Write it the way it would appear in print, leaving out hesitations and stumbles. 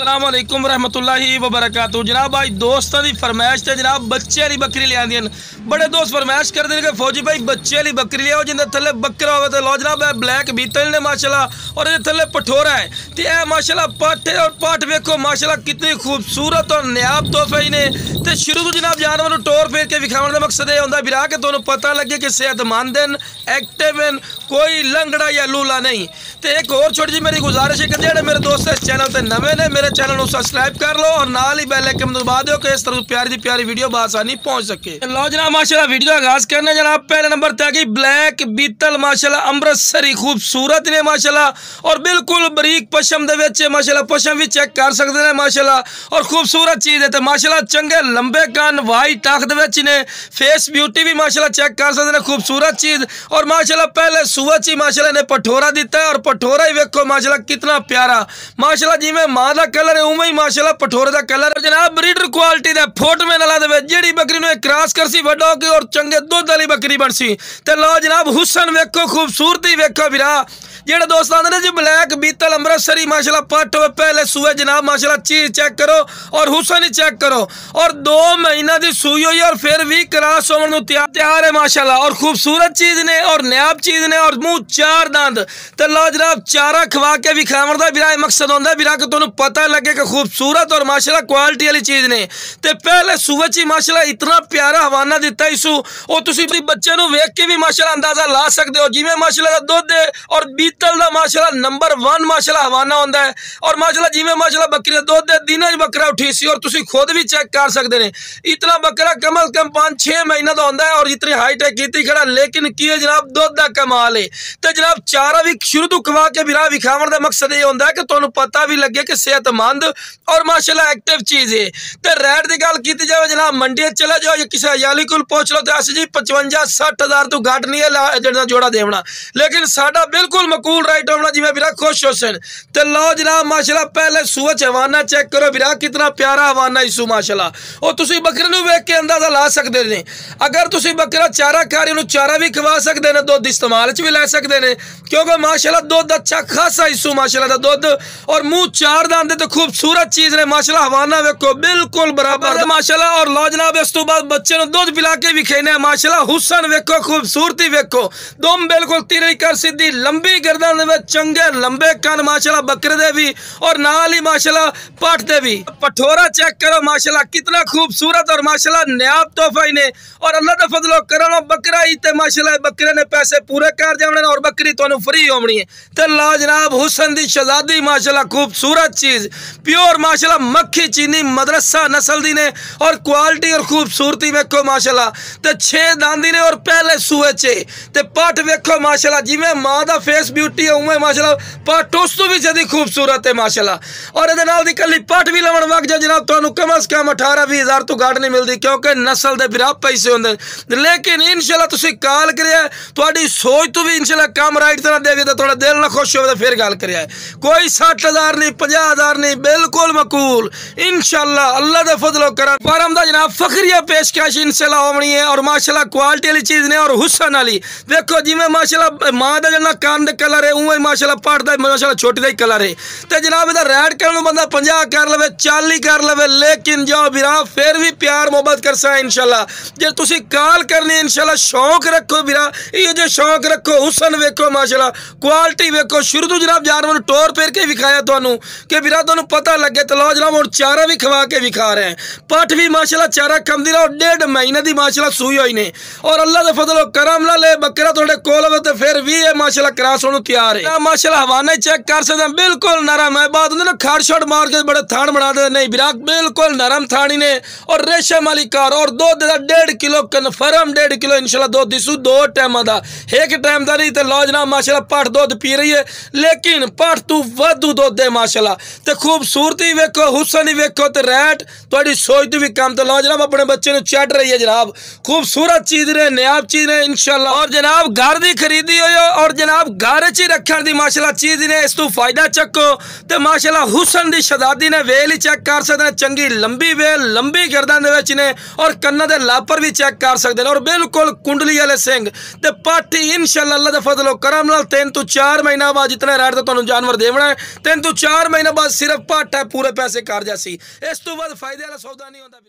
अस्सलाम वालेकुम रहमतुल्लाहि व बरकातहू। जनाब भाई दोस्तों की फरमाइश है जनाब बच्चे वाली बकरी ले आंदी। बड़े दोस्त फरमाइश करते हैं कि फौजी भाई बच्चे वाली बकरी लियाओ जिंदे थले बकरा हो तो लो जनाब है ब्लैक बीतल ने माशाल्लाह और ये थले पठोरा है तो यह माशाल्लाह पट है और पट वेखो माशाल्लाह कितनी खूबसूरत और नायाब तोहफे ने। तो शुरू तो जनाब जानवर टोर फेर के विखाने का मकसद यह होंगे बिरा के तुहानू पता लगे कि सेहतमंद हैं, एक्टिव हैं, कोई लंगड़ा या लूला नहीं। तो एक और छोटी जी मेरी गुजारिश है कि जेडे मेरे दोस्त इस चैनल पर नवे ने मेरे चैनल को सब्सक्राइब कर लो और नाल ही बेल आइकन दबा दो कि इस तरह प्यारी प्यारी वीडियो बासानी पहुंच सके। लो जनाब माशाल्लाह वीडियो आगाज करने जनाब पहले नंबर तक ही ब्लैक बीतल माशाल्लाह अमृतसरी खूबसूरत ने माशाल्लाह और बिल्कुल बरीक पशम दे विच माशाल्लाह पशम भी चेक कर सकते हैं माशाल्लाह और खूबसूरत चीज़ है। तो माशाल्लाह चंगे लंबे कान वाइट टाक दे विच ने फेस ब्यूटी भी माशाल्लाह चेक कर सकते हैं खूबसूरत चीज़ और माशाल्लाह पहले सुबह ही माशाल्लाह ने पठोरा दिता है और पठोरा ही वेखो माशाल्लाह कितना प्यारा माशाल्लाह जिवें मां दा कलर है उवें ही माशाल्लाह पठोरे दा कलर जनाब ब्रीडर क्वालिटी दा फोट में नला दे जेड़ी बकरी नु क्रॉस करसी वड्डा होगी और चंगे दुध वाली बकरी बनसी। ते लो जनाब हुसन वेखो खूबसूरती वेखो बिरा जेड़े दोस्त आते हैं जी ब्लैक बीतल अमृतसरी माशाल्लाह पट हो पहले सुए जनाब माशाल्लाह चीज चेक करो और हुसन ही चेक करो और 2 महीना की सूई हुई और फिर भी क्रॉस होने तैयार है माशाल्लाह और खूबसूरत चीज ने और नायाब चीज ने और मुंह 4 दंद। तो लो जनाब चारा खवा के विखावन का बिरा मकसद होंगे बिरा कि तुहानू पता लगे कि खूबसूरत और माशाल्लाह क्वालिटी वाली चीज ने। तो पहले सुबह च माशाल्लाह इतना प्यारा हवाना दिता इसू और तुसी बच्चे नू वेख के भी माशाल्लाह अंदाजा ला सकते हो जिवें माशाल्लाह दुध और बीतल दा माशाल्लाह नंबर 1 माशाल्लाह हवाना होंदा है और माशाल्लाह जिवें माशाल्लाह बकरी दा दुध दिन बकरा उठी सी और तुसी खुद भी चेक कर सकते हैं इतना बकरा कम अज कम 5-6 महीना का होंदा है और इतनी हाइट है की खड़ा लेकिन की है जनाब दुध का कमाल है। तो जनाब चारा भी शुरू तो खवा के बिरा विखावन का मकसद ये होंदा है कि तुहानू पता भी लगे कि सेहतमंद और माशाल्लाह एक्टिव चीज़ है। तो रेट की गल की जाए जनाब मंडी चले जाओ या किसी हयाली को पूछ लो तो अस जी 55-60 हज़ार तो घट नहीं है जो जोड़ा देवना लेकिन साडा बिल्कुल मकूल राइट होना जिवें बिरा खुश हो सन। तो लो जनाब माशाल्लाह पहले सुबह च हवाना चेक करो बिरा कितना प्यारा हवाना इसू माशाल्लाह और तुसी बकरे नू वेख के अंदाजा ला सकते हैं। अगर तुसी बकरा चारा खा रहे हो चारा भी खवा सकते हैं दुध इस्तेमाल च भी लै सकते हैं क्योंकि माशाल्लाह दुध अच्छा खासा इसू माशाल्लाह दुध और मुँह 4 दंद तो खूबसूरत चीज़ ने माशाल्लाह हवाना वेखो बिल्कुल बराबर माशाल्लाह और लो जनाब इस तो बाद बच्चे नू दुध पिला के भी खेने माशाल्लाह हुसन वेखो खूबसूरती वेखो दुम बिल्कुल तिरई कर सीधी लंबी गर्दन चंगे लंबे कान माशाल्लाह बकरे दे भी और नाल ही माशाल्लाह पट दे भी पठोरा चेक करो माशाल्लाह कितना खूबसूरत और माशाल्लाह नायाब तोहफा ही ने और अल्लाह दा फजलो करम बकरा ही ते माशाल्लाह बकरे ने पैसे पूरे कर जाने और बकरी तुहानू फ्री होनी है। तो ला जनाब हुसन दी शहजादी माशाल्लाह खूबसूरत चीज़ प्योर माशाल्लाह मक्खी चीनी मदरसा नस्ल दी ने और क्वालिटी और खूबसूरती वेखो माशाल्लाह। तो 6 दांदी ने और पहले सूए चे ते पट वेखो माशाल्लाह जिवें मां दा फेस ब्यूटी है उवें माशाल्लाह पट उस तो भी ज्यादा खूबसूरत है माशाल्लाह और इहदे नाल दी कली पट भी लवण वग जा जनाब तुहानू कम अज कम 18-20 हज़ार तो घट नहीं मिलती क्योंकि नस्ल दे बिरा पैसे होंदे लेकिन इंशाल्लाह तुसी कॉल करिया तुहाडी सोच तो भी इंशाल्लाह काम राइट तरह देवी तो थोड़ा दिल ना खुश हो फिर गल करिया कोई 60 हज़ार नहीं 50 हज़ार नहीं बिल्कुल मकूल इंशाल्लाह अल्लाह दे फजलो करम फरम दा जनाब फखरिया पेशकश इंशाल्लाह होनी है और माशाल्लाह क्वालिटी वाली चीज़ ने और हुसन वाली देखो जिवें माशाल्लाह मां दा जना कान दे कलर है उवें माशाल्लाह पट दा माशाल्लाह छोटी दा ही कलर है। तो जनाब इहदा रेट करन बंदा 50 कर लवे 40 कर लवे लेकिन जो बिरा फिर भी प्यार मोहब्बत कर सा इंशाल्लाह जे तुसी कॉल करनी इंशाल्लाह शौक रखो बिरा ये जो शौक रखो हुसन वेखो माशाल्लाह क्वालिटी वेखो शुरू तो जनाब जानवर टोर फेर के विखाया तुहानू कि बिरा तुहानू पता लगे तो लो जनाब हुण चारा भी खवा के विखा रहे हैं पट भी माशाल्लाह चारा खमदी रहो 1.5 महीने की माशाल्लाह सूई हुई ने और अल्लाह दे फजलो करम नाल बकरा तुहाडे कोल होवे ते फिर भी है माशाल्लाह क्रॉस होने तैयार है माशाल्लाह हवाना चेक कर सकते हैं बिल्कुल नरम है बात होंगे ना खाड़ शॉट मार के बड़े थान बना दे नहीं बिरा बिल्कुल नरम थानी ने और रेशम वाली कार और दुध 1.5 किलो कन्फर्म 1.5 किलो इंशाल्लाह दुध दिसू 2 टाइम का एक टाइम का नहीं तो लो जनाब माशाल्लाह पट दुध पी रही है लेकिन पट तू वाधू दुध है माशाल्लाह। तो खूबसूरती वेखो हुसन ही वेखो तो रेट थोड़ी सोच तो भी कम तो लो जनाब अपने बच्चे को चढ़ रही है जनाब खूबसूरत चीज़ ने नायाब चीज़ ने इंशाल्लाह और जनाब घर की खरीदी हो और जनाब घर च ही रखण दी माशाल्लाह चीज़ ने इस तू फायदा चक्को ते माशाल्लाह हुसन दी शहजादी ने वेल ही चेक कर सकते हैं, चंगी लंबी वेल लंबी गर्दन दे विच ने और कन्ना दे लापर भी चेक कर सकते हैं और बिल्कुल कुंडली वाले सिंह ते पाठी इंशाल्लाह अल्लाह दे फजलो करम नाल 3 तो 4 महीना बाद जितने रेट ते तुहानू जानवर देवना है 3 तो 4 महीना बाद सिर्फ पाठ है पूरे पैसे कर जासी, इस तो बाद फायदे वाला सौदा नहीं होता।